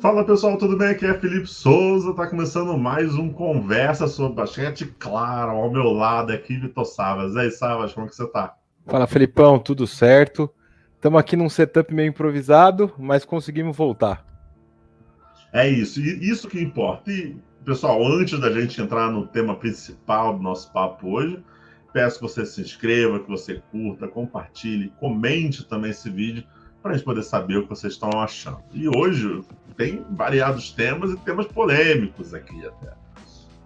Fala pessoal, tudo bem? Aqui é Felipe Souza, tá começando mais um Conversa sobre Basquete, claro, ao meu lado aqui, Vitor Savas. E aí, Savas, como é que você tá? Fala, Felipão, tudo certo? Estamos aqui num setup meio improvisado, mas conseguimos voltar. É isso, e isso que importa. E, pessoal, antes da gente entrar no tema principal do nosso papo hoje, peço que você se inscreva, que você curta, compartilhe, comente também esse vídeo, para a gente poder saber o que vocês estão achando. E hoje tem variados temas e temas polêmicos aqui até.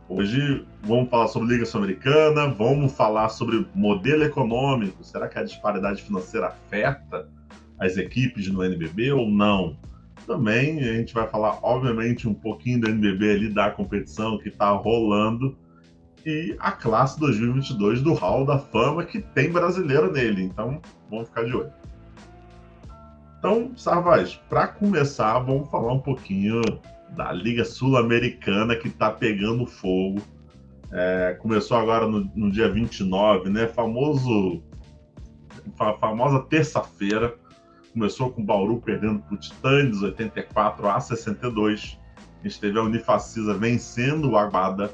Hoje vamos falar sobre Liga Sul-Americana, vamos falar sobre modelo econômico. Será que a disparidade financeira afeta as equipes no NBB ou não? Também a gente vai falar, obviamente, um pouquinho do NBB ali, da competição que está rolando e a classe 2022 do Hall da Fama, que tem brasileiro nele. Então, vamos ficar de olho. Então, Sarvaz, para começar, vamos falar um pouquinho da Liga Sul-Americana que está pegando fogo. Começou agora no dia 29, né? Famosa terça-feira. Começou com o Bauru perdendo para o Titãs, 84-62. A gente teve a Unifacisa vencendo o Aguada.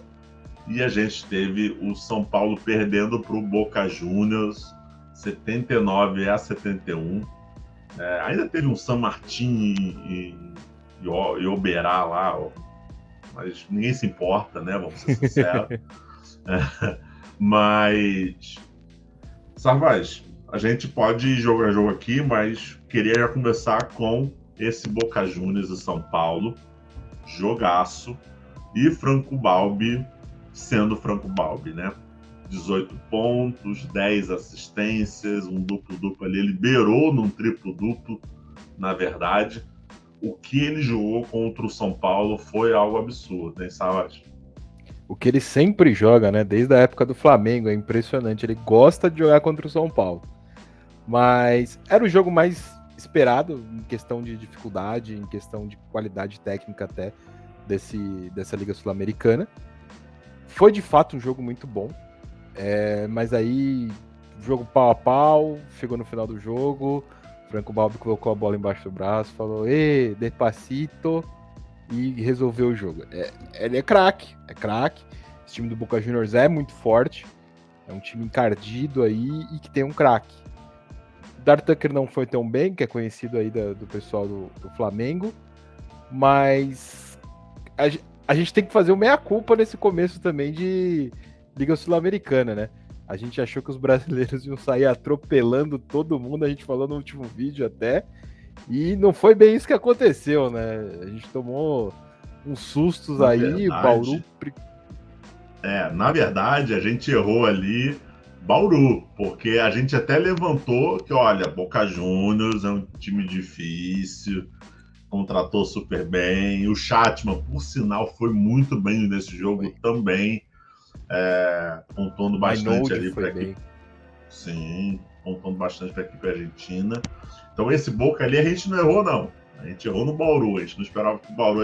E a gente teve o São Paulo perdendo para o Boca Juniors, 79-71. Ainda teve um San Martín e Oberá lá, mas ninguém se importa, né? Vamos ser sinceros. Mas, Sarvaz, a gente pode jogar jogo aqui, mas queria já começar com esse Boca Juniors e São Paulo, jogaço, e Franco Balbi sendo Franco Balbi, né? 18 pontos, 10 assistências, um duplo-duplo ali. Ele beirou num triplo-duplo, na verdade. O que ele jogou contra o São Paulo foi algo absurdo, hein, Savas? O que ele sempre joga, né? Desde a época do Flamengo, é impressionante. Ele gosta de jogar contra o São Paulo. Mas era o jogo mais esperado em questão de dificuldade, em questão de qualidade técnica até dessa Liga Sul-Americana. Foi de fato um jogo muito bom. Mas aí, jogo pau a pau, chegou no final do jogo, Franco Balbi colocou a bola embaixo do braço, falou, despacito, e resolveu o jogo. Ele é craque. Esse time do Boca Juniors é muito forte, é um time encardido aí e que tem um craque. O Dar Tucker não foi tão bem, que é conhecido aí do pessoal do Flamengo, mas a gente tem que fazer o meia-culpa nesse começo também de Liga Sul-Americana, né? A gente achou que os brasileiros iam sair atropelando todo mundo, a gente falou no último vídeo até, e não foi bem isso que aconteceu, né? A gente tomou uns sustos Na aí, o Bauru... verdade, na verdade, a gente errou ali Bauru, porque a gente até levantou que, olha, Boca Juniors é um time difícil, contratou super bem. O Chatman, por sinal, foi muito bem nesse jogo também, pontuando bastante Mainoldi ali foi para a equipe. bem. Sim, pontuando bastante para a equipe argentina. Então, esse Boca ali a gente não errou, não. A gente errou no Bauru. A gente não esperava que o Bauru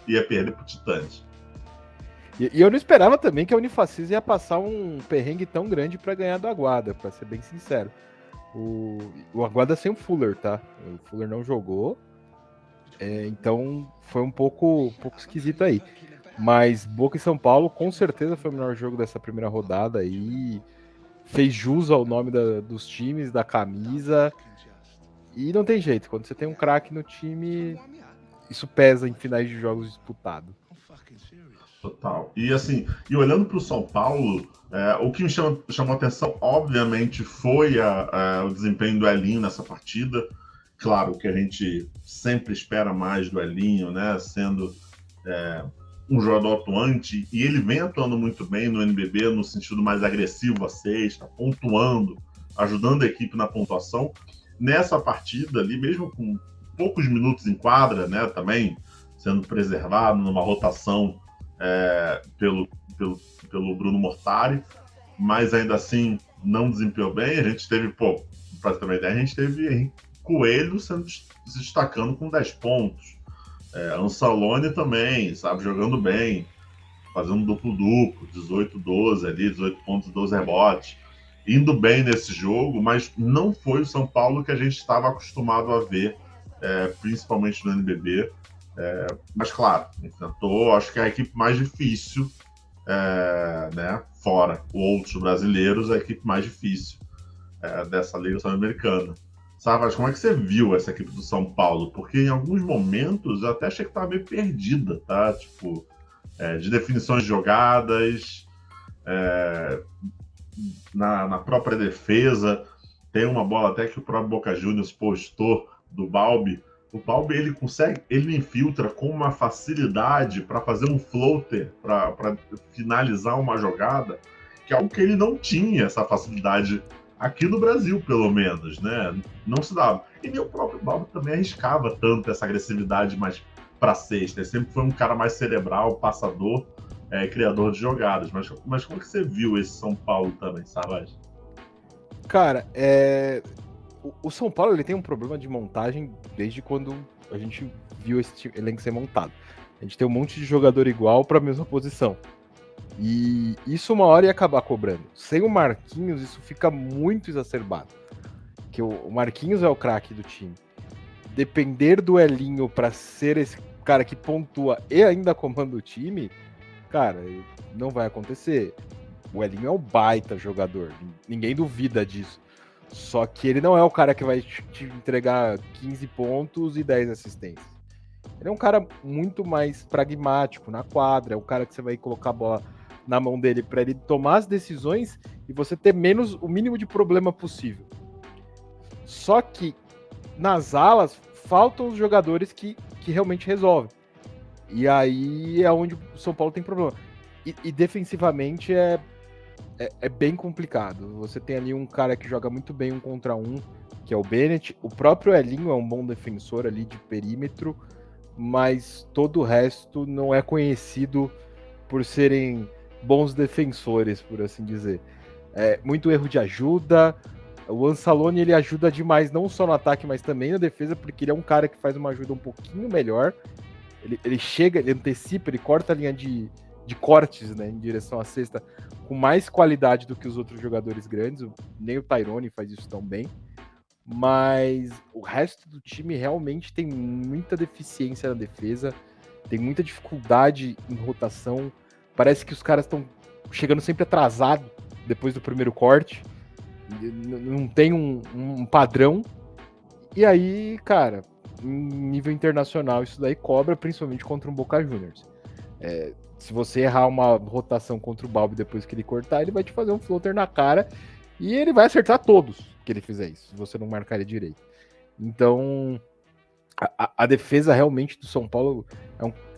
ia perder para o Titãs. E eu não esperava também que a Unifacisa ia passar um perrengue tão grande para ganhar do Aguada, para ser bem sincero. O Aguada sem o Fuller, tá? O Fuller não jogou, então foi um pouco esquisito aí. Mas Boca e São Paulo com certeza foi o melhor jogo dessa primeira rodada aí. Fez jus ao nome dos times, da camisa. E não tem jeito, quando você tem um craque no time, isso pesa em finais de jogos disputados. Total. E assim, e olhando para o São Paulo, o que me chamou a atenção, obviamente, foi o desempenho do Elinho nessa partida. Claro que a gente sempre espera mais do Elinho, né? Sendo um jogador atuante, e ele vem atuando muito bem no NBB, no sentido mais agressivo à cesta, pontuando, ajudando a equipe na pontuação. Nessa partida ali, mesmo com poucos minutos em quadra, né? Também sendo preservado numa rotação pelo Bruno Mortari, mas ainda assim não desempenhou bem. A gente teve, para ter uma ideia, a gente teve Henrique Coelho se destacando com 10 pontos. Ansalone também, sabe, jogando bem, fazendo duplo-duplo, 18-12 ali, 18 pontos e 12 rebotes. Indo bem nesse jogo, mas não foi o São Paulo que a gente estava acostumado a ver, principalmente no NBB. Mas, claro, enfrentou, acho que é a equipe mais difícil, né? Fora outros brasileiros, a equipe mais difícil dessa Liga Sul-Americana. Savas, como é que você viu essa equipe do São Paulo? Porque em alguns momentos eu até achei que estava meio perdida, tá? Tipo, de definições de jogadas, na própria defesa. Tem uma bola até que o próprio Boca Juniors postou do Balbi. O Balbi ele infiltra com uma facilidade para fazer um floater, para finalizar uma jogada, que é algo que ele não tinha essa facilidade aqui no Brasil, pelo menos, né? Não se dava. E nem o próprio Balbi também arriscava tanto essa agressividade mais para cesta. Ele sempre foi um cara mais cerebral, passador, criador de jogadas. Mas como que você viu esse São Paulo também, Savas? Cara, o São Paulo ele tem um problema de montagem desde quando a gente viu esse elenco ser montado. A gente tem um monte de jogador igual para a mesma posição. E isso uma hora ia acabar cobrando. Sem o Marquinhos, isso fica muito exacerbado. Que o Marquinhos é o craque do time. Depender do Elinho para ser esse cara que pontua e ainda comanda o time, cara, não vai acontecer. O Elinho é um baita jogador, ninguém duvida disso. Só que ele não é o cara que vai te entregar 15 pontos e 10 assistências. Ele é um cara muito mais pragmático na quadra, é o cara que você vai colocar a bola na mão dele para ele tomar as decisões e você ter o mínimo de problema possível. Só que nas alas faltam os jogadores que realmente resolvem. E aí é onde o São Paulo tem problema. E defensivamente é bem complicado. Você tem ali um cara que joga muito bem 1 contra 1, que é o Bennett. O próprio Elinho é um bom defensor ali de perímetro, mas todo o resto não é conhecido por serem bons defensores, por assim dizer. Muito erro de ajuda. O Ansaloni ele ajuda demais, não só no ataque, mas também na defesa, porque ele é um cara que faz uma ajuda um pouquinho melhor. Ele chega, ele antecipa, ele corta a linha de cortes, né, em direção à cesta com mais qualidade do que os outros jogadores grandes. Nem o Tyrone faz isso tão bem. Mas o resto do time realmente tem muita deficiência na defesa, tem muita dificuldade em rotação. Parece que os caras estão chegando sempre atrasado depois do primeiro corte. Não tem um padrão. E aí, cara, em nível internacional, isso daí cobra, principalmente contra um Boca Juniors. Se você errar uma rotação contra o Balbi depois que ele cortar, ele vai te fazer um floater na cara e ele vai acertar todos que ele fizer isso, se você não marcar ele direito. Então, a defesa realmente do São Paulo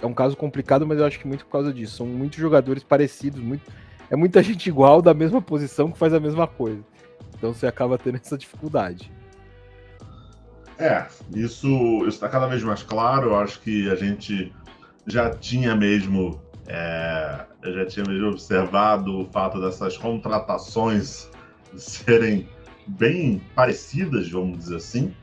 é um caso complicado, mas eu acho que muito por causa disso. São muitos jogadores parecidos, é muita gente igual da mesma posição que faz a mesma coisa. Então você acaba tendo essa dificuldade. Isso está cada vez mais claro. Eu acho que a gente já tinha mesmo observado o fato dessas contratações serem bem parecidas, vamos dizer assim.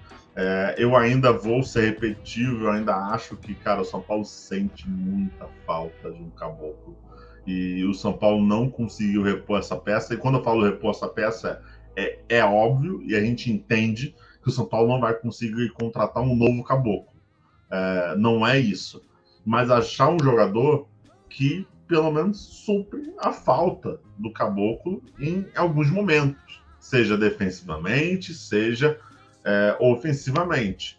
Eu ainda vou ser repetitivo, eu ainda acho que, cara, o São Paulo sente muita falta de um caboclo. E o São Paulo não conseguiu repor essa peça. E quando eu falo repor essa peça, é óbvio, e a gente entende que o São Paulo não vai conseguir contratar um novo caboclo. Não é isso. Mas achar um jogador que, pelo menos, supre a falta do caboclo em alguns momentos. Seja defensivamente, seja ofensivamente.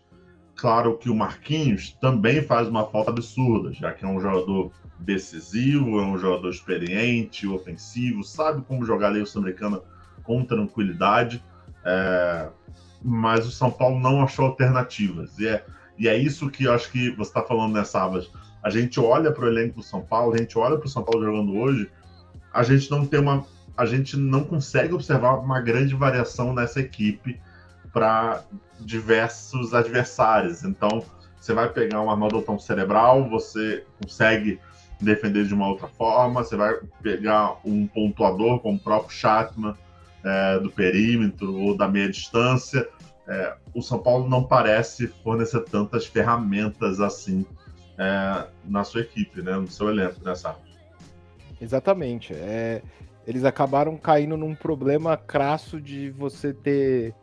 Claro que o Marquinhos também faz uma falta absurda, já que é um jogador decisivo, é um jogador experiente, ofensivo, sabe como jogar a Liga Sul-Americana com tranquilidade, mas o São Paulo não achou alternativas. E é isso que eu acho que você está falando, né, Savas? A gente olha para o elenco do São Paulo, a gente olha para o São Paulo jogando hoje, a gente não consegue observar uma grande variação nessa equipe para diversos adversários. Então, você vai pegar um armador tão cerebral, você consegue defender de uma outra forma, você vai pegar um pontuador como o próprio Chatman, do perímetro ou da meia distância. O São Paulo não parece fornecer tantas ferramentas assim na sua equipe, né, no seu elenco, né, Sarro? Exatamente. Eles acabaram caindo num problema crasso de você ter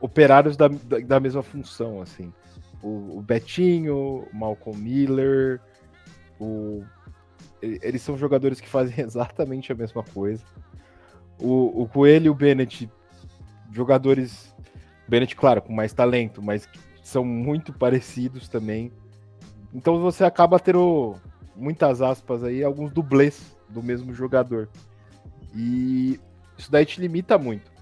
operários da mesma função, assim. o Betinho, o Malcolm Miller, eles são jogadores que fazem exatamente a mesma coisa. O Coelho e o Bennett, jogadores, Bennett, claro, com mais talento, mas que são muito parecidos também. Então você acaba tendo, muitas aspas aí, alguns dublês do mesmo jogador. E isso daí te limita muito.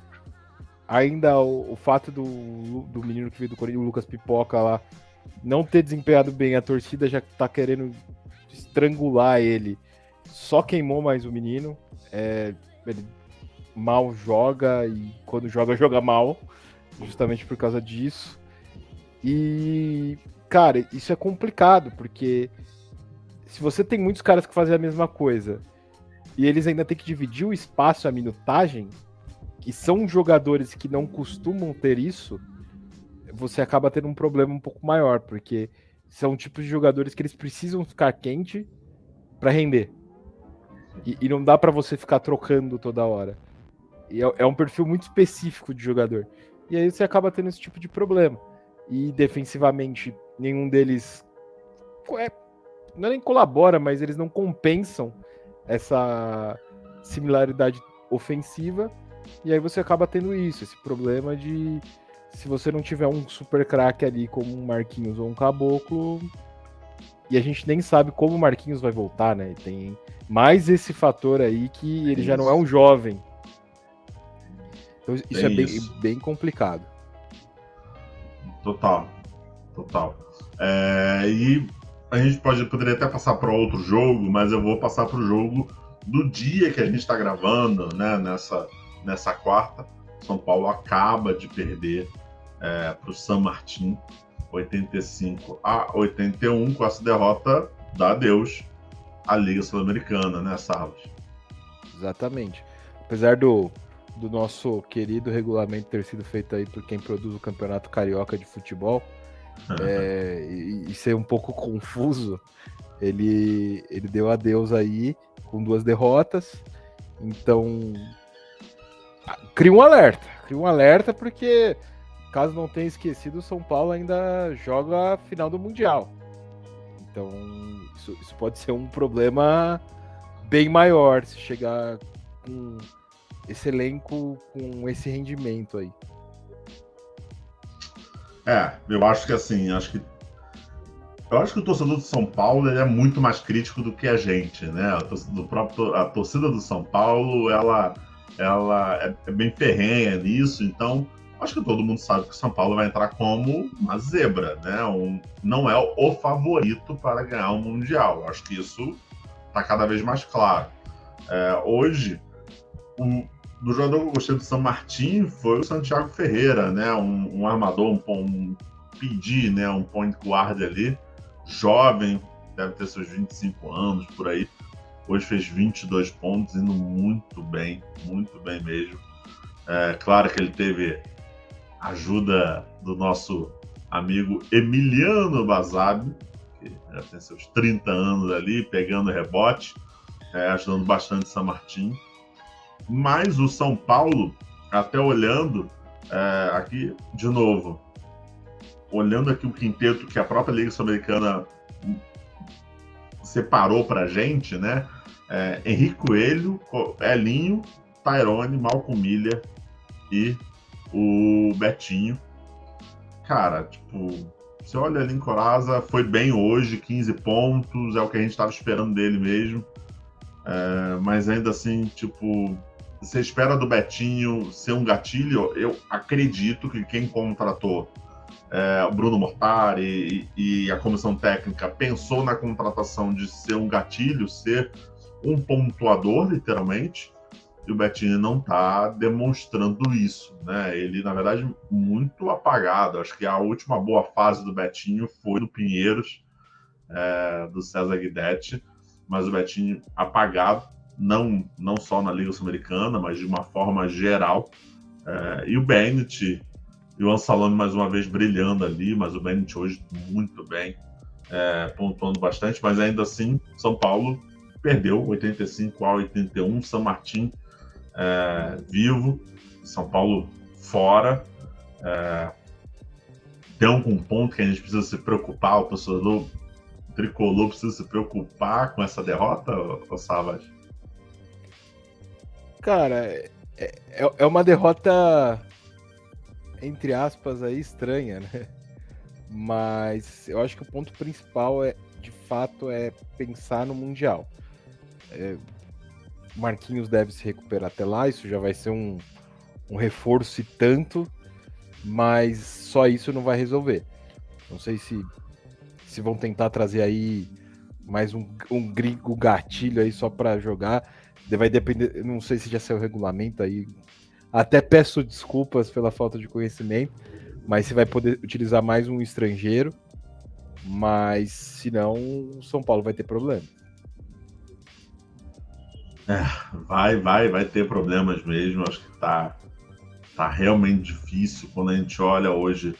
Ainda o fato do menino que veio do Corinthians, o Lucas Pipoca lá, não ter desempenhado bem, a torcida já tá querendo estrangular ele. Só queimou mais o menino. Ele mal joga e quando joga mal, justamente por causa disso. E, cara, isso é complicado, porque se você tem muitos caras que fazem a mesma coisa e eles ainda têm que dividir o espaço, a minutagem, que são jogadores que não costumam ter isso, você acaba tendo um problema um pouco maior, porque são tipos de jogadores que eles precisam ficar quente para render. E não dá para você ficar trocando toda hora. E é um perfil muito específico de jogador. E aí você acaba tendo esse tipo de problema. E defensivamente, nenhum deles não é nem colabora, mas eles não compensam essa similaridade ofensiva. E aí você acaba tendo isso, esse problema de se você não tiver um super craque ali como um Marquinhos ou um Caboclo, e a gente nem sabe como o Marquinhos vai voltar, né? Tem mais esse fator aí que ele já não é um jovem. Então isso é bem complicado. Total. E a gente poderia até passar para outro jogo, mas eu vou passar para o jogo do dia que a gente está gravando, né? Nessa quarta. São Paulo acaba de perder para o San Martín, 85-81, com essa derrota dá adeus à Liga Sul-Americana, né, Sarros? Exatamente. Apesar do nosso querido regulamento ter sido feito aí por quem produz o Campeonato Carioca de Futebol, e ser um pouco confuso, ele deu adeus aí com 2 derrotas. Então, cria um alerta porque, caso não tenha esquecido, o São Paulo ainda joga a final do Mundial. Então, isso pode ser um problema bem maior se chegar com esse elenco, com esse rendimento aí. Eu acho que assim, eu acho que o torcedor do São Paulo ele é muito mais crítico do que a gente, né? A torcida do São Paulo, ela é bem ferrenha nisso, então acho que todo mundo sabe que o São Paulo vai entrar como uma zebra, né? Não é o favorito para ganhar o Mundial. Acho que isso está cada vez mais claro. Hoje, do jogador que eu gostei do San Martín foi o Santiago Ferreira, né? Um armador, um PD, né? Um point guard ali, jovem, deve ter seus 25 anos por aí. Hoje fez 22 pontos, indo muito bem mesmo. Claro que ele teve ajuda do nosso amigo Emiliano Basabe, que já tem seus 30 anos ali, pegando rebote, ajudando bastante o San Martín. Mas o São Paulo, até olhando aqui, de novo, olhando aqui o quinteto que a própria Liga Sul-Americana separou pra gente, né? Henrique Coelho, Elinho, Tyrone, Malcolm Miller e o Betinho. Cara, tipo, você olha ali em Coraza, foi bem hoje, 15 pontos, é o que a gente estava esperando dele mesmo. Mas ainda assim, tipo, você espera do Betinho ser um gatilho? Eu acredito que quem contratou o Bruno Mortari e a comissão técnica pensou na contratação de ser um gatilho, ser um pontuador, literalmente, e o Betinho não está demonstrando isso, né? Ele, na verdade, muito apagado. Acho que a última boa fase do Betinho foi no Pinheiros, do César Guidetti, mas o Betinho apagado, não só na Liga Sul-Americana, mas de uma forma geral. E o Bennett e o Ansalone mais uma vez brilhando ali, mas o Bennett hoje muito bem, pontuando bastante, mas ainda assim, São Paulo perdeu 85-81, San Martín vivo, São Paulo fora. tem algum ponto que a gente precisa se preocupar, o torcedor tricolor precisa se preocupar com essa derrota, ou Savas? Cara, é uma derrota, entre aspas, aí, estranha, né? Mas eu acho que o ponto principal de fato, é pensar no Mundial. Marquinhos deve se recuperar até lá, isso já vai ser um reforço e tanto, mas só isso não vai resolver. Não sei se vão tentar trazer aí mais um gringo gatilho aí só para jogar. Vai depender, não sei se já saiu o regulamento aí. Até peço desculpas pela falta de conhecimento, mas se vai poder utilizar mais um estrangeiro. Mas se não, o São Paulo vai ter problema. Vai ter problemas mesmo. Acho que tá realmente difícil quando a gente olha hoje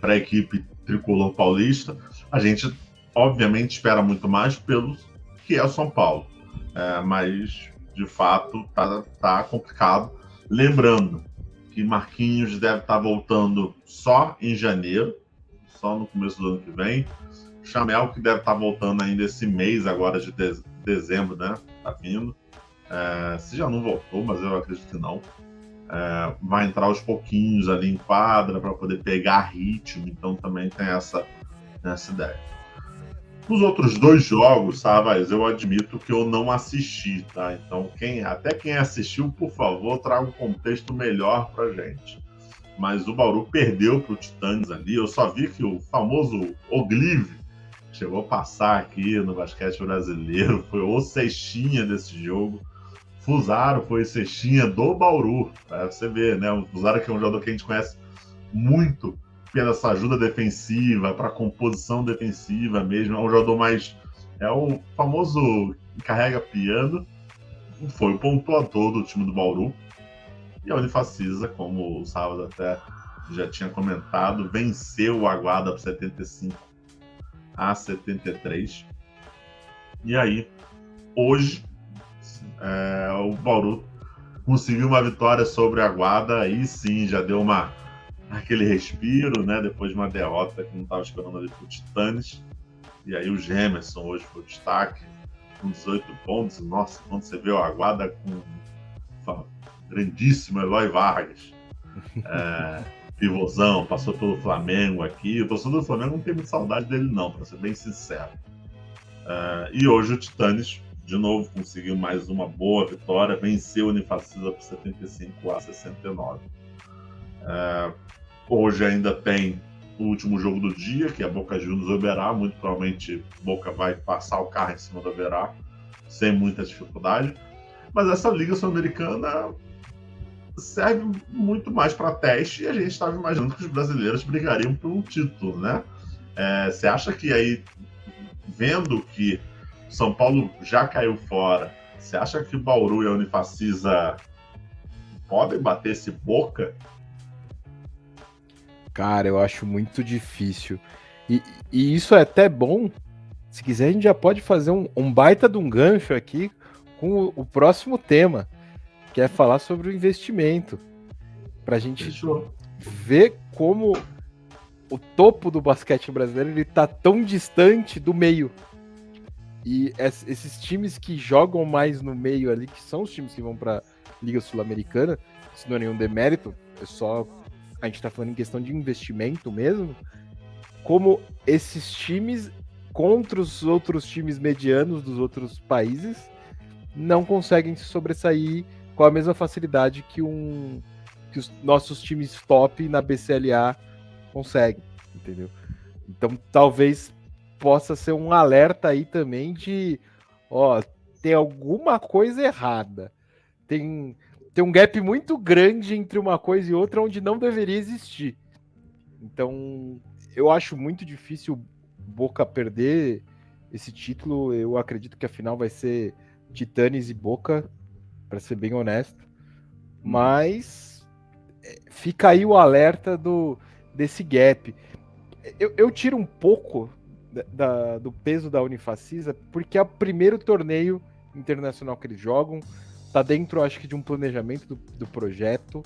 para a equipe tricolor paulista. A gente, obviamente, espera muito mais pelo que é o São Paulo. Mas, de fato, tá complicado. Lembrando que Marquinhos deve estar voltando só em janeiro, só no começo do ano que vem. Chamel, que deve estar voltando ainda esse mês agora de dezembro, né? Tá vindo. Se já não voltou, mas eu acredito que não. Vai entrar aos pouquinhos ali em quadra para poder pegar ritmo, então também tem essa ideia. Nos outros 2 jogos, Savas, eu admito que eu não assisti, tá? Então, até quem assistiu, por favor, traga um contexto melhor pra gente. Mas o Bauru perdeu pro Titanes ali. Eu só vi que o famoso Oglive chegou a passar aqui no basquete brasileiro. Foi o cestinha desse jogo. Fusaro foi cestinha do Bauru. Pra você ver, né? O Fusaro, que é um jogador que a gente conhece muito pela essa ajuda defensiva, para composição defensiva mesmo. É um jogador mais... É o famoso carrega piano. Foi o pontuador do time do Bauru. E a Unifacisa, como o Sábado até já tinha comentado, venceu o Aguada por 75-73. E aí, hoje, o Bauru conseguiu uma vitória sobre a Aguada. Aí sim, já deu aquele respiro, né? Depois de uma derrota que não estava esperando ali para o Titanes. E aí o Gemerson hoje foi o destaque, com 18 pontos. Nossa, quando você vê o Aguada com grandíssimo Eloy Vargas, pivôzão, passou pelo Flamengo aqui. O torcedor do Flamengo não tem muita saudade dele não, para ser bem sincero. E hoje o Titanes, de novo, conseguiu mais uma boa vitória, venceu o Unifacisa por 75-69. Hoje ainda tem o último jogo do dia, que é Boca Juniors e Oberá. Muito provavelmente Boca vai passar o carro em cima do Oberá, sem muita dificuldade. Mas essa Liga Sul-Americana serve muito mais para teste, e a gente estava imaginando que os brasileiros brigariam por um título, né? Você acha que aí, vendo que São Paulo já caiu fora, você acha que o Bauru e a Unifacisa podem bater esse Boca? Cara, eu acho muito difícil. E isso é até bom. Se quiser, a gente já pode fazer um baita de um gancho aqui com o próximo tema, que é falar sobre o investimento. Pra gente ver como o topo do basquete brasileiro ele tá tão distante do meio. E esses times que jogam mais no meio ali, que são os times que vão pra Liga Sul-Americana, isso não é nenhum demérito, é só... A gente tá falando em questão de investimento mesmo, como esses times contra os outros times medianos dos outros países não conseguem se sobressair com a mesma facilidade que os nossos times top na BCLA conseguem, entendeu? Então talvez possa ser um alerta aí também de, tem alguma coisa errada, tem um gap muito grande entre uma coisa e outra onde não deveria existir. Então, eu acho muito difícil o Boca perder esse título. Eu acredito que a final vai ser Titanes e Boca, para ser bem honesto. Mas fica aí o alerta desse gap. Eu tiro um pouco do peso da Unifacisa, porque é o primeiro torneio internacional que eles jogam. Tá dentro, acho que, de um planejamento do projeto.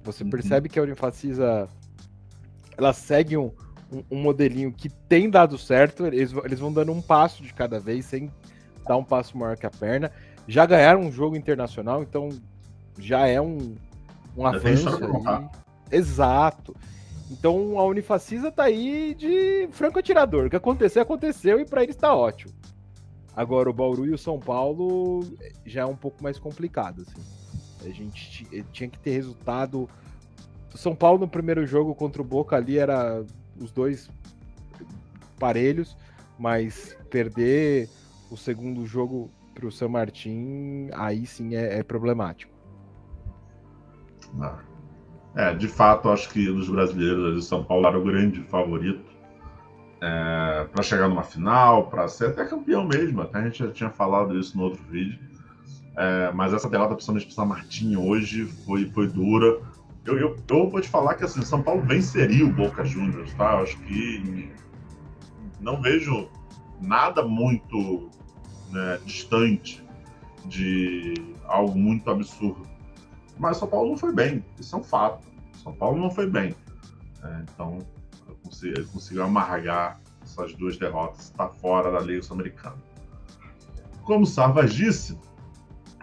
Você percebe que a Unifacisa ela segue um modelinho que tem dado certo, eles vão dando um passo de cada vez, sem dar um passo maior que a perna. Já ganharam um jogo internacional, então já é um avanço aí. Exato. Então a Unifacisa tá aí de franco atirador. O que acontecer, aconteceu e para eles tá ótimo. Agora o Bauru e o São Paulo já é um pouco mais complicado, assim. A gente tinha que ter resultado. O São Paulo no primeiro jogo contra o Boca ali era os dois parelhos, mas perder o segundo jogo para o San Martín, aí sim é problemático. De fato, acho que dos brasileiros, o São Paulo era o grande favorito para chegar numa final, para ser até campeão mesmo. Até a gente já tinha falado isso no outro vídeo. Mas essa derrota, principalmente para o San Martín hoje, foi dura. Eu vou te falar que assim, São Paulo venceria o Boca Juniors, tá? Acho que não vejo nada muito distante de algo muito absurdo. Mas São Paulo não foi bem, isso é um fato. São Paulo não foi bem. Então, eu consigo amargar essas duas derrotas, está fora da Liga Sul-Americana. Como o Sarvas disse,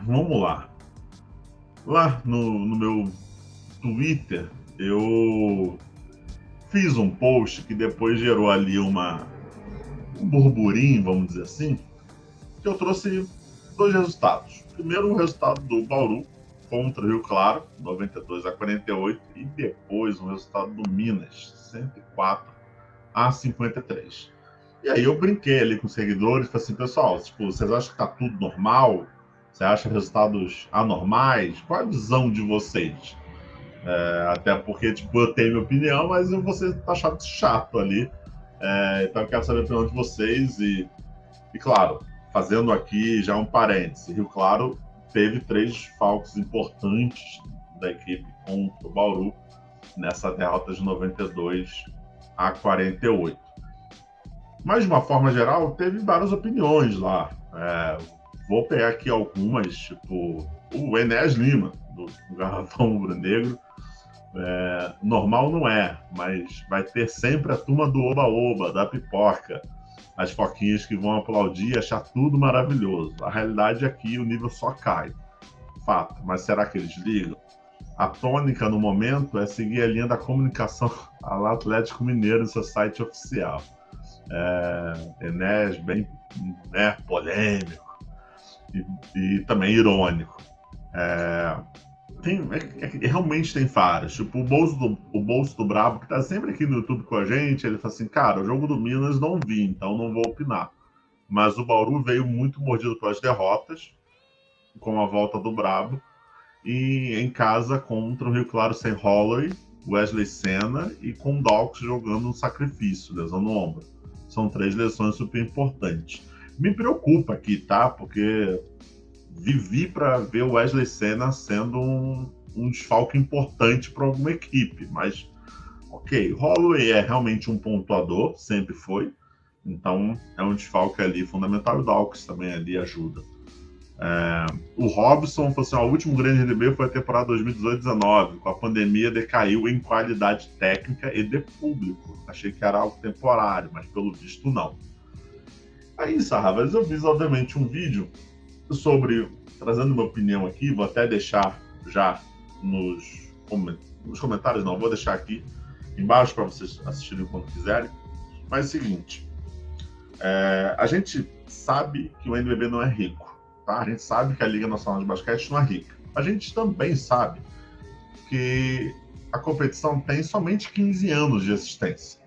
vamos lá. Lá no meu Twitter, eu fiz um post que depois gerou ali um burburinho, vamos dizer assim, que eu trouxe dois resultados. Primeiro, o resultado do Bauru contra o Rio Claro, 92-48, e depois o resultado do Minas, 104-53. E aí eu brinquei ali com os seguidores, falei assim, pessoal, vocês acham que tá tudo normal? Você acha resultados anormais? Qual a visão de vocês? Até porque, eu tenho minha opinião, mas eu vou ser taxado chato ali. Então eu quero saber a opinião de vocês e claro, fazendo aqui já um parêntese, Rio Claro teve 3 desfalques importantes da equipe contra o Bauru nessa derrota de 92-48. Mas, de uma forma geral, teve várias opiniões lá. Vou pegar aqui algumas, tipo o Enéas Lima, do Garrafão Rubro-Negro. Normal não é, mas vai ter sempre a turma do Oba-Oba, da pipoca. As foquinhas que vão aplaudir e achar tudo maravilhoso. A realidade é que o nível só cai. Fato. Mas será que eles ligam? A tônica no momento é seguir a linha da comunicação ao Atlético Mineiro no seu site oficial. Enéas bem polêmico e também irônico. Realmente tem vários. Tipo, o Bolso do Brabo, que tá sempre aqui no YouTube com a gente, ele fala assim, cara, o jogo do Minas não vi, então não vou opinar. Mas o Bauru veio muito mordido pelas derrotas, com a volta do Brabo, e em casa contra o Rio Claro sem Holloway, Wesley Senna e com Dawkins jogando um sacrifício, lesão no ombro. São 3 lesões super importantes. Me preocupa aqui, tá? Porque vivi para ver o Wesley Senna sendo um desfalque importante para alguma equipe, mas ok, Holloway é realmente um pontuador, sempre foi, então é um desfalque ali fundamental, e o Dawkins também ali ajuda. O Robson, o último grande RB foi a temporada 2018-19, com a pandemia decaiu em qualidade técnica e de público, achei que era algo temporário, mas pelo visto não. Aí, Sarravas, eu fiz obviamente um vídeo trazendo minha opinião aqui, vou até deixar já nos comentários, não, vou deixar aqui embaixo para vocês assistirem quando quiserem. Mas é o seguinte, a gente sabe que o NBB não é rico, tá? A gente sabe que a Liga Nacional de Basquete não é rica. A gente também sabe que a competição tem somente 15 anos de existência.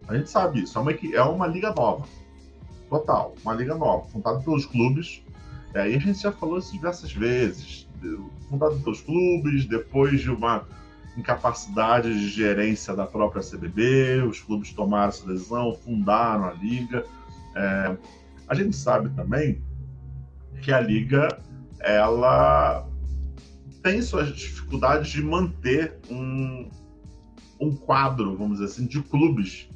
A gente sabe isso, é uma liga nova, total, uma liga nova, fundada pelos clubes. E a gente já falou isso diversas vezes, fundado pelos clubes, depois de uma incapacidade de gerência da própria CBB, os clubes tomaram essa decisão, fundaram a liga. A gente sabe também que a liga ela tem suas dificuldades de manter um quadro, vamos dizer assim, de clubes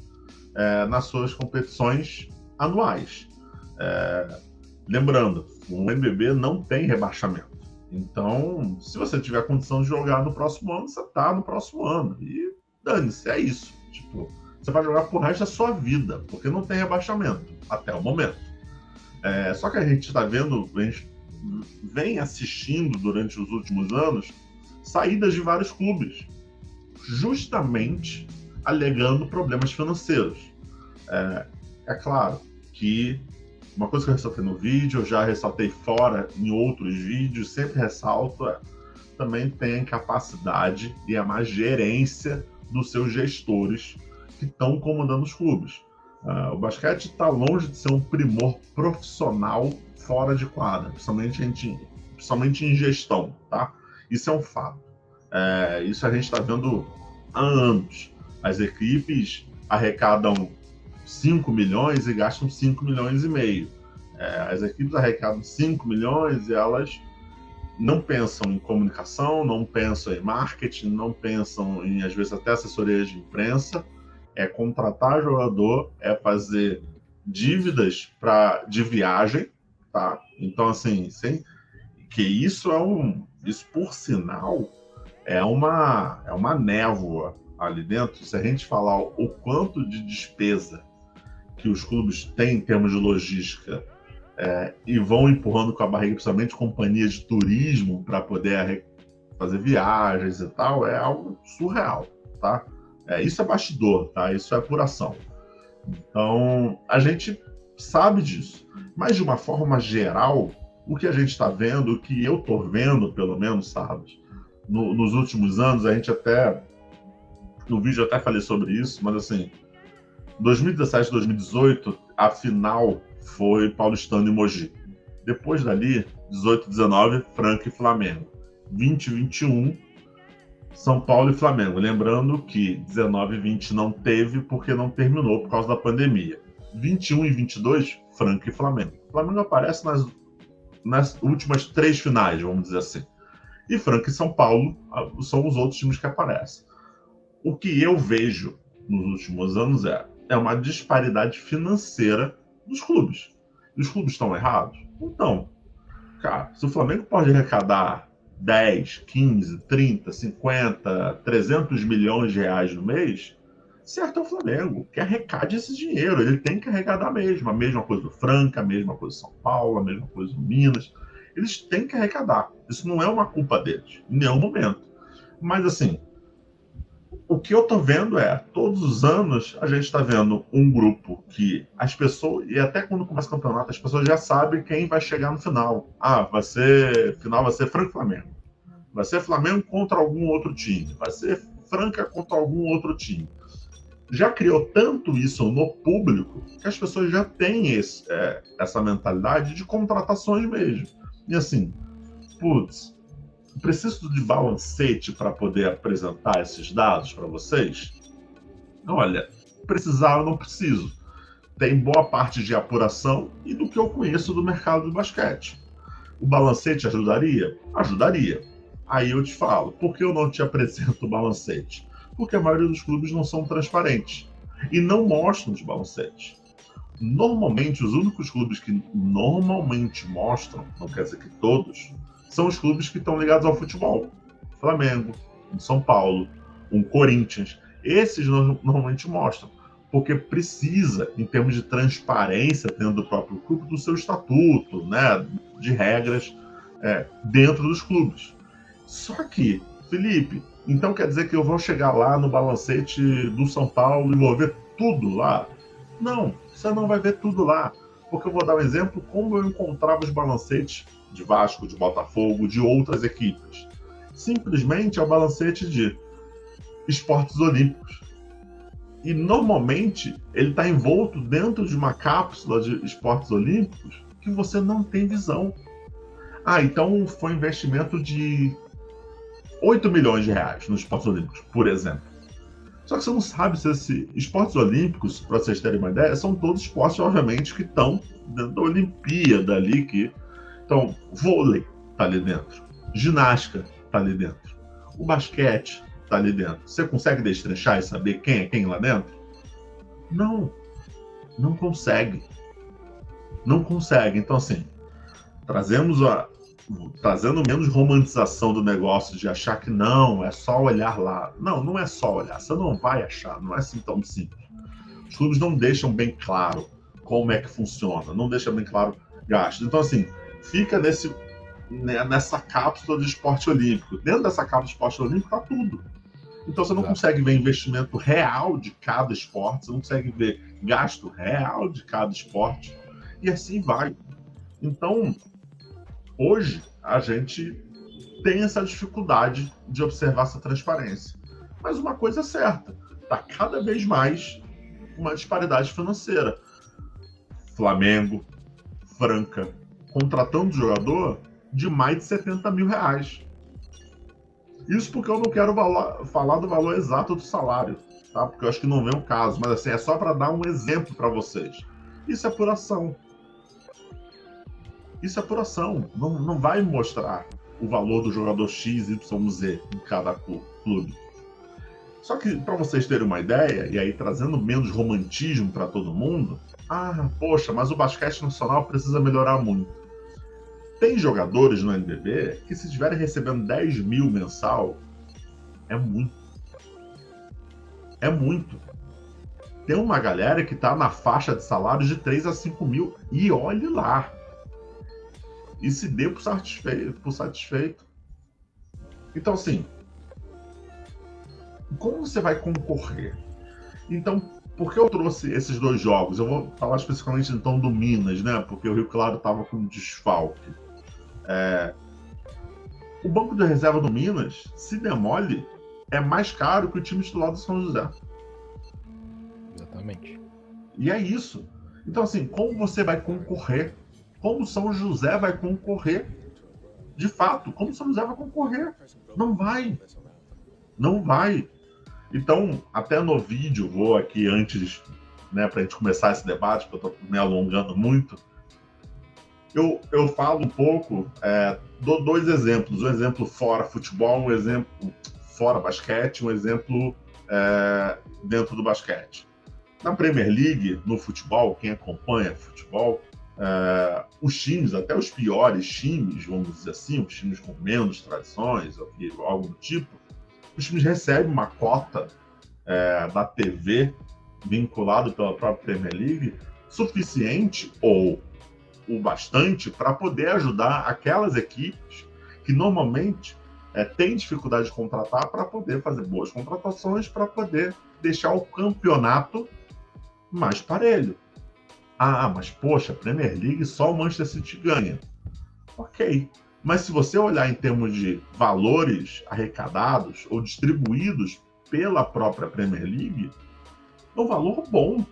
nas suas competições anuais. Lembrando, o NBB não tem rebaixamento. Então, se você tiver condição de jogar no próximo ano, você está no próximo ano. E dane-se, é isso. Tipo, você vai jogar pro resto da sua vida, porque não tem rebaixamento, até o momento. Só que a gente está vendo, a gente vem assistindo durante os últimos anos saídas de vários clubes, justamente alegando problemas financeiros. É claro que uma coisa que eu ressaltei no vídeo, eu já ressaltei fora em outros vídeos, sempre ressalto, também tem a incapacidade e a má gerência dos seus gestores que estão comandando os clubes. O basquete está longe de ser um primor profissional fora de quadra, principalmente em gestão, tá? Isso é um fato. Isso a gente está vendo há anos. As equipes arrecadam 5 milhões e gastam 5 milhões e meio. As equipes arrecadam 5 milhões e elas não pensam em comunicação, não pensam em marketing, não pensam em, às vezes, até assessoria de imprensa. É contratar jogador, é fazer dívidas de viagem, tá? Então, assim, que isso isso, por sinal, é uma névoa ali dentro. Se a gente falar o quanto de despesa que os clubes têm em termos de logística e vão empurrando com a barriga, principalmente companhias de turismo, para poder fazer viagens e tal, é algo surreal, tá? Isso é bastidor, tá? Isso é apuração. Então, a gente sabe disso. Mas, de uma forma geral, o que a gente está vendo, o que eu estou vendo, pelo menos, sabe? Nos últimos anos, a gente até... No vídeo eu até falei sobre isso, mas assim... 2017 e 2018, a final foi Paulistano e Mogi. Depois dali, 18 e 19, Franca e Flamengo. 20 e 21, São Paulo e Flamengo. Lembrando que 19 e 20 não teve porque não terminou por causa da pandemia. 21 e 22, Franca e Flamengo. O Flamengo aparece nas últimas 3 finais, vamos dizer assim. E Franca e São Paulo são os outros times que aparecem. O que eu vejo nos últimos anos é uma disparidade financeira dos clubes. E os clubes estão errados? Então, cara, se o Flamengo pode arrecadar 10, 15, 30, 50, 300 milhões de reais no mês, certo é o Flamengo, que arrecade esse dinheiro. Ele tem que arrecadar mesmo. A mesma coisa do Franca, a mesma coisa do São Paulo, a mesma coisa do Minas. Eles têm que arrecadar. Isso não é uma culpa deles, em nenhum momento. Mas, assim, o que eu tô vendo todos os anos, a gente está vendo um grupo que as pessoas, e até quando começa o campeonato, as pessoas já sabem quem vai chegar no final. Final vai ser Franca e Flamengo. Vai ser Flamengo contra algum outro time. Vai ser Franca contra algum outro time. Já criou tanto isso no público que as pessoas já têm essa mentalidade de contratações mesmo. E assim, preciso de balancete para poder apresentar esses dados para vocês? Olha, precisar eu não preciso. Tem boa parte de apuração e do que eu conheço do mercado do basquete. O balancete ajudaria? Ajudaria. Aí eu te falo, por que eu não te apresento o balancete? Porque a maioria dos clubes não são transparentes e não mostram os balancetes. Normalmente, os únicos clubes que normalmente mostram, não quer dizer que todos, são os clubes que estão ligados ao futebol. Flamengo, um São Paulo, um Corinthians. Esses normalmente mostram, porque precisa, em termos de transparência dentro do próprio clube, do seu estatuto, né, de regras dentro dos clubes. Só que, Felipe, então quer dizer que eu vou chegar lá no balancete do São Paulo e vou ver tudo lá? Não, você não vai ver tudo lá. Porque eu vou dar um exemplo como eu encontrava os balancetes de Vasco, de Botafogo, de outras equipes. Simplesmente é o balancete de esportes olímpicos. E normalmente ele está envolto dentro de uma cápsula de esportes olímpicos que você não tem visão. Então foi um investimento de 8 milhões de reais nos esportes olímpicos, por exemplo. Só que você não sabe se esses esportes olímpicos, para vocês terem uma ideia, são todos esportes, obviamente, que estão dentro da Olimpíada ali. Então, vôlei está ali dentro, ginástica está ali dentro, o basquete está ali dentro. Você consegue destrinchar e saber quem é quem lá dentro? Não consegue. Não consegue. Então, assim, trazemos trazendo menos romantização do negócio, de achar que não, é só olhar lá. Não, não é só olhar, você não vai achar, não é assim tão simples. Os clubes não deixam bem claro como é que funciona, não deixam bem claro gastos. Então, assim, fica nessa cápsula de esporte olímpico. Dentro dessa cápsula de esporte olímpico está tudo. Então você não consegue ver investimento real de cada esporte, você não consegue ver gasto real de cada esporte, e assim vai. Então, hoje, a gente tem essa dificuldade de observar essa transparência. Mas uma coisa é certa, está cada vez mais uma disparidade financeira. Flamengo, Franca, contratando jogador de mais de 70 mil reais. Isso porque eu não quero falar do valor exato do salário, tá? Porque eu acho que não vem o caso, mas assim, é só para dar um exemplo para vocês. Isso é apuração. Isso é apuração. Não vai mostrar o valor do jogador X, Y, Z em cada clube. Só que, para vocês terem uma ideia, e aí trazendo menos romantismo para todo mundo, poxa, mas o basquete nacional precisa melhorar muito. Tem jogadores no NBB que, se estiverem recebendo 10 mil mensal, é muito. É muito. Tem uma galera que está na faixa de salários de 3 a 5 mil, e olhe lá. E se dê por satisfeito. Então, assim, como você vai concorrer? Então, por que eu trouxe esses dois jogos? Eu vou falar especificamente, então, do Minas, né? Porque o Rio Claro estava com desfalque. O banco de reserva do Minas, se demole, é mais caro que o time titular do São José. Exatamente. E é isso. Então, assim, como você vai concorrer? Como São José vai concorrer? De fato, como São José vai concorrer? Não vai. Não vai. Então, até no vídeo, vou aqui antes, né, para a gente começar esse debate, porque eu estou me alongando muito, eu falo um pouco, dou dois exemplos. Um exemplo fora futebol, um exemplo fora basquete, um exemplo dentro do basquete. Na Premier League, no futebol, quem acompanha futebol, os times, até os piores times, vamos dizer assim, os times com menos tradições, ou algo do tipo, os times recebem uma cota da TV vinculado pela própria Premier League suficiente ou o bastante para poder ajudar aquelas equipes que normalmente têm dificuldade de contratar, para poder fazer boas contratações, para poder deixar o campeonato mais parelho. Mas poxa, Premier League só o Manchester City ganha. Ok. Mas se você olhar em termos de valores arrecadados ou distribuídos pela própria Premier League, é um valor bom.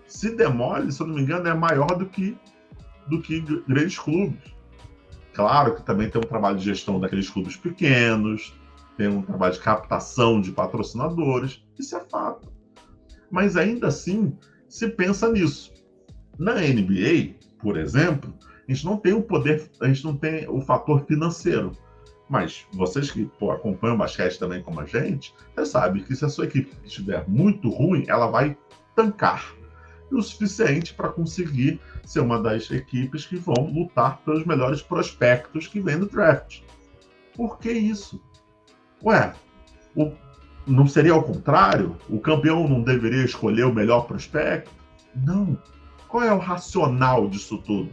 Se demole, se eu não me engano, é maior do que grandes clubes. Claro que também tem um trabalho de gestão daqueles clubes pequenos, tem um trabalho de captação de patrocinadores, isso é fato. Mas ainda assim, se pensa nisso. Na NBA, por exemplo, a gente não tem o poder, a gente não tem o fator financeiro. Mas vocês que acompanham o basquete também como a gente, você sabe que se a sua equipe estiver muito ruim, ela vai tancar. E o suficiente para conseguir ser uma das equipes que vão lutar pelos melhores prospectos que vem do draft. Por que isso? Não seria ao contrário? O campeão não deveria escolher o melhor prospecto? Não. Qual é o racional disso tudo?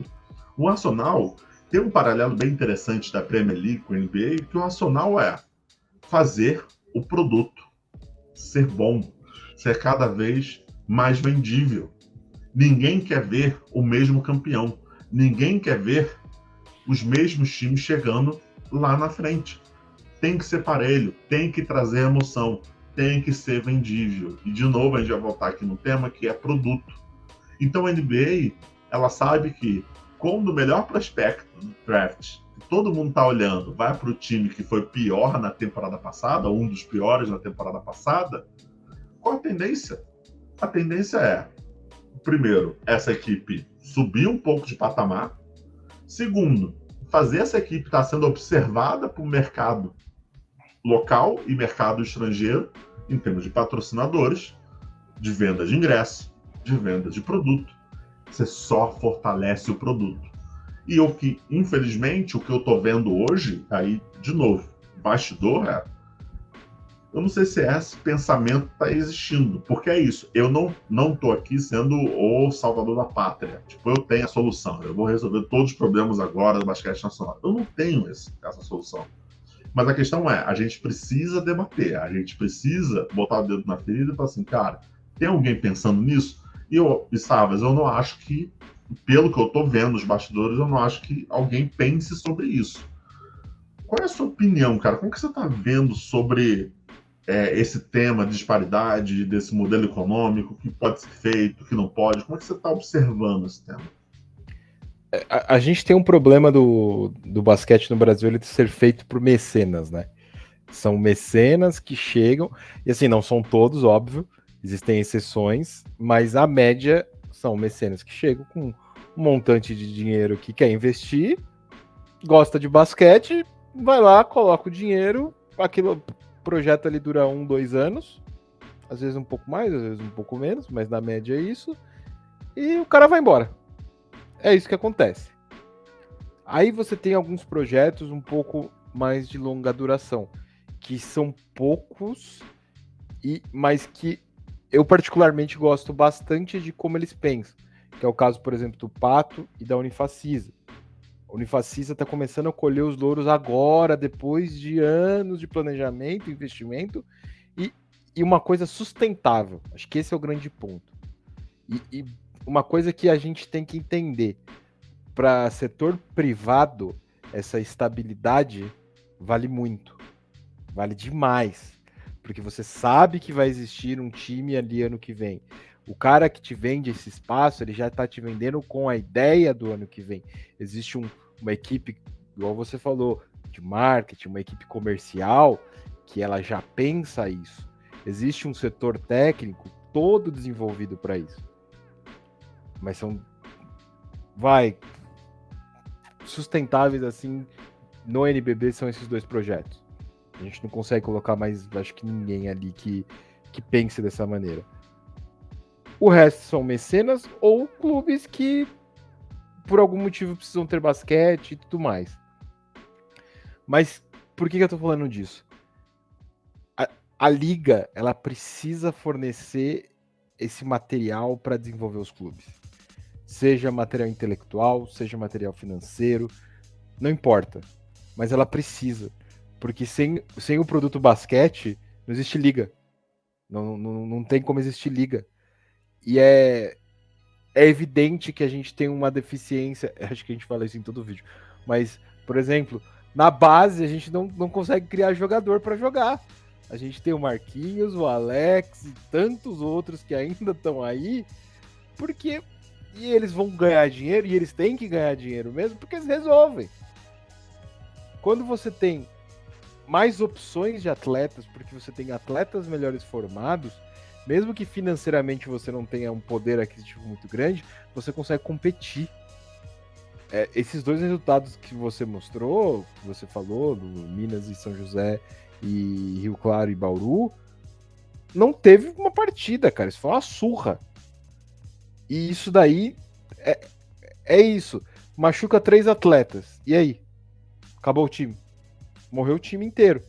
O racional tem um paralelo bem interessante da Premier League com a NBA, que o racional é fazer o produto ser bom, ser cada vez mais vendível. Ninguém quer ver o mesmo campeão. Ninguém quer ver os mesmos times chegando lá na frente. Tem que ser parelho, tem que trazer emoção, tem que ser vendível. E, de novo, a gente vai voltar aqui no tema, que é produto. Então, a NBA, ela sabe que quando o melhor prospecto do draft, que todo mundo está olhando, vai para o time que foi pior na temporada passada, um dos piores na temporada passada, qual a tendência? A tendência é, primeiro, essa equipe subir um pouco de patamar. Segundo, fazer essa equipe estar sendo observada por mercado local e mercado estrangeiro, em termos de patrocinadores, de venda de ingresso, de venda de produto. Você só fortalece o produto. E o que, infelizmente, o que eu tô vendo hoje, aí, de novo, bastidor, eu não sei se esse pensamento está existindo, porque é isso. Eu não tô aqui sendo o salvador da pátria. Tipo, eu tenho a solução. Eu vou resolver todos os problemas agora do basquete nacional. Eu não tenho essa solução. Mas a questão é, a gente precisa debater, a gente precisa botar o dedo na ferida e falar assim, cara, tem alguém pensando nisso? Savas, eu não acho que, pelo que eu tô vendo nos bastidores, eu não acho que alguém pense sobre isso. Qual é a sua opinião, cara? Como que você está vendo sobre esse tema de disparidade, desse modelo econômico, o que pode ser feito, o que não pode? Como é que você está observando esse tema? A gente tem um problema do basquete no Brasil, ele ser feito por mecenas, né? São mecenas que chegam, e assim, não são todos, óbvio, existem exceções, mas a média são mecenas que chegam com um montante de dinheiro que quer investir, gosta de basquete, vai lá, coloca o dinheiro, aquele projeto ali dura 1, 2 anos, às vezes um pouco mais, às vezes um pouco menos, mas na média é isso, e o cara vai embora. É isso que acontece. Aí você tem alguns projetos um pouco mais de longa duração, que são poucos, mas que eu particularmente gosto bastante de como eles pensam, que é o caso, por exemplo, do Pato e da Unifacisa. A Unifacisa está começando a colher os louros agora, depois de anos de planejamento, investimento, e uma coisa sustentável. Acho que esse é o grande ponto. E uma coisa que a gente tem que entender, para setor privado, essa estabilidade vale muito, vale demais, porque você sabe que vai existir um time ali ano que vem. O cara que te vende esse espaço, ele já está te vendendo com a ideia do ano que vem. Existe uma equipe, igual você falou, de marketing, uma equipe comercial, que ela já pensa isso. Existe um setor técnico todo desenvolvido para isso. Mas são, sustentáveis assim no NBB são esses dois projetos. A gente não consegue colocar mais, acho que ninguém ali que pense dessa maneira. O resto são mecenas ou clubes que por algum motivo precisam ter basquete e tudo mais. Mas por que eu tô falando disso? A liga, ela precisa fornecer esse material para desenvolver os clubes. Seja material intelectual, seja material financeiro, não importa. Mas ela precisa. Porque sem o produto basquete, não existe liga. Não tem como existir liga. E é evidente que a gente tem uma deficiência. Acho que a gente fala isso em todo vídeo. Mas, por exemplo, na base a gente não consegue criar jogador para jogar. A gente tem o Marquinhos, o Alex e tantos outros que ainda estão aí, porque e eles vão ganhar dinheiro, e eles têm que ganhar dinheiro mesmo, porque eles resolvem. Quando você tem mais opções de atletas, porque você tem atletas melhores formados, mesmo que financeiramente você não tenha um poder aquisitivo muito grande, você consegue competir. Esses dois resultados que você mostrou, que você falou, do Minas e São José e Rio Claro e Bauru, não teve uma partida, cara. Isso foi uma surra. E isso daí é isso. Machuca 3 atletas. E aí? Acabou o time. Morreu o time inteiro.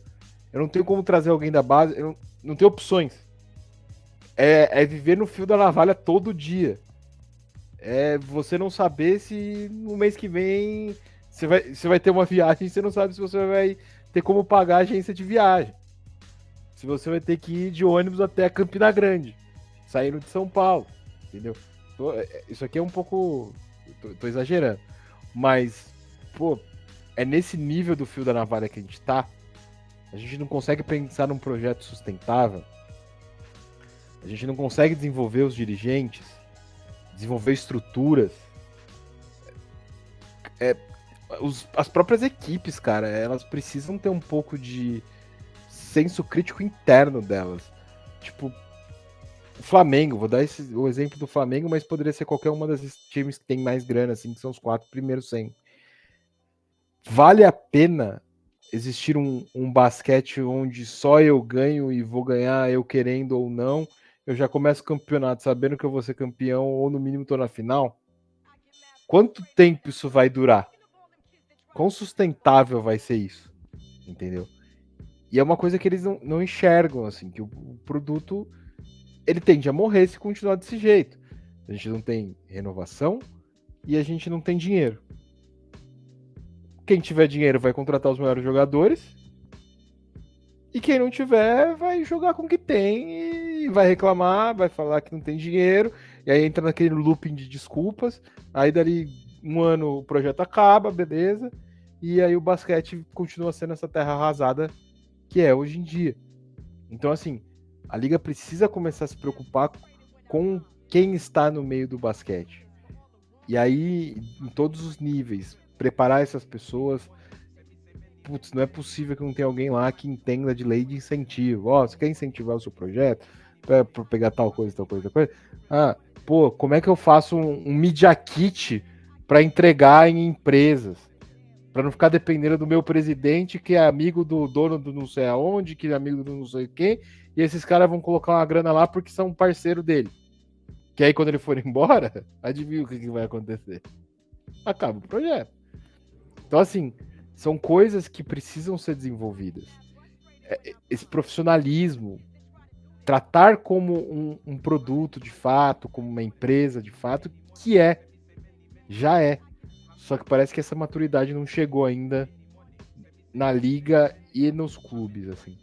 Eu não tenho como trazer alguém da base. Eu não tenho opções. É viver no fio da navalha todo dia. É você não saber se no mês que vem você vai ter uma viagem, você não sabe se você vai ter como pagar a agência de viagem. Se você vai ter que ir de ônibus até a Campina Grande, saindo de São Paulo, entendeu? Isso aqui é um pouco... Tô exagerando. Mas, pô, é nesse nível do fio da navalha que a gente tá. A gente não consegue pensar num projeto sustentável. A gente não consegue desenvolver os dirigentes, desenvolver estruturas. As próprias equipes, cara, elas precisam ter um pouco de senso crítico interno delas. Tipo, o Flamengo, vou dar o exemplo do Flamengo, mas poderia ser qualquer uma das times que tem mais grana, assim, que são os 4 primeiros 100. Vale a pena existir um basquete onde só eu ganho e vou ganhar eu querendo ou não? Eu já começo o campeonato sabendo que eu vou ser campeão ou no mínimo tô na final? quanto tempo isso vai durar? Quão sustentável vai ser isso? Entendeu? E é uma coisa que eles não enxergam, assim, que o produto ele tende a morrer se continuar desse jeito. A gente não tem renovação e a gente não tem dinheiro. Quem tiver dinheiro vai contratar os melhores jogadores. E quem não tiver vai jogar com o que tem e vai reclamar, vai falar que não tem dinheiro. E aí entra naquele looping de desculpas. Aí dali um ano o projeto acaba, beleza. E aí o basquete continua sendo essa terra arrasada que é hoje em dia. Então, assim, a liga precisa começar a se preocupar com quem está no meio do basquete. E aí, em todos os níveis, preparar essas pessoas. Putz, não é possível que não tenha alguém lá que entenda de lei de incentivo. Ó, você quer incentivar o seu projeto para pegar tal coisa, tal coisa, tal coisa? Ah, pô, como é que eu faço um Media Kit para entregar em empresas? Para não ficar dependendo do meu presidente, que é amigo do dono do não sei aonde, que é amigo do não sei quem, e esses caras vão colocar uma grana lá porque são parceiro dele. Que aí quando ele for embora, adivinha o que vai acontecer? Acaba o projeto. Então, assim, são coisas que precisam ser desenvolvidas. Esse profissionalismo, tratar como um produto de fato, como uma empresa de fato, que já é. Só que parece que essa maturidade não chegou ainda na liga e nos clubes, assim.